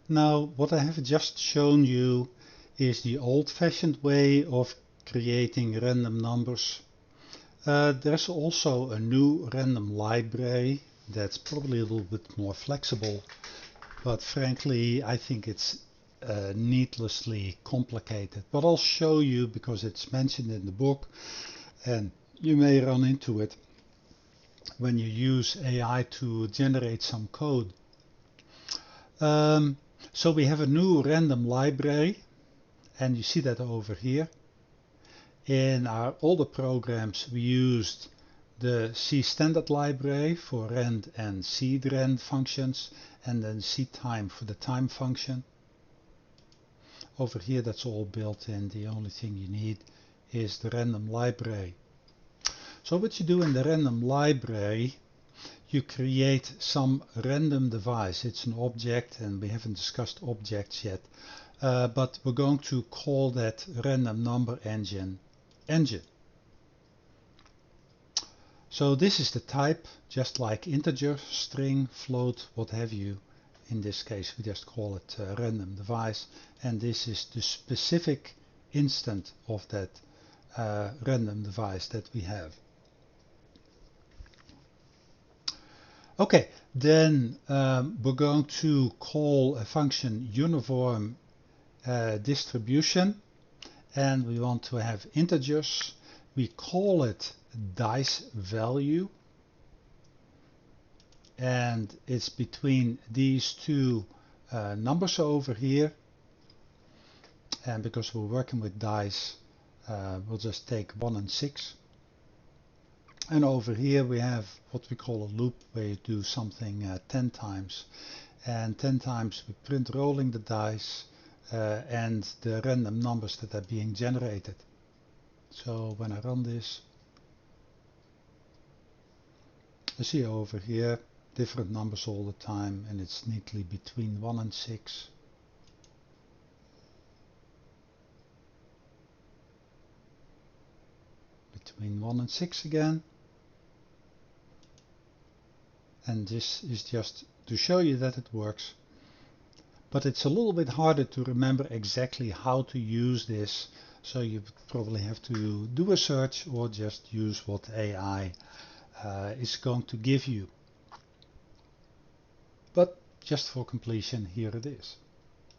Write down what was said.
Now, what I have just shown you is the old-fashioned way of creating random numbers. There's also a new random library that's probably a little bit more flexible, but frankly, I think it's needlessly complicated. But I'll show you because it's mentioned in the book, and you may run into it when you use AI to generate some code. So we have a new random library, and you see that over here. In our older programs, we used the C standard library for rand and seed rand functions, and then seed time for the time function. Over here, that's all built in. The only thing you need is the random library. So what you do in the random library, you create some random device. It's an object, and we haven't discussed objects yet, but we're going to call that random number engine. So this is the type, just like integer, string, float, what have you. In this case, we just call it random device, and this is the specific instant of that random device that we have. Okay, then we're going to call a function uniform distribution, and we want to have integers. We call it dice value, and it's between these two numbers over here, and because we're working with dice, we'll just take 1 and 6. And over here we have what we call a loop, where you do something 10 times, and 10 times we print rolling the dice and the random numbers that are being generated. So when I run this, I see over here different numbers all the time, and it's neatly between 1 and 6. Between 1 and 6 again. And this is just to show you that it works. But it's a little bit harder to remember exactly how to use this, so you probably have to do a search or just use what AI is going to give you. But just for completion, here it is.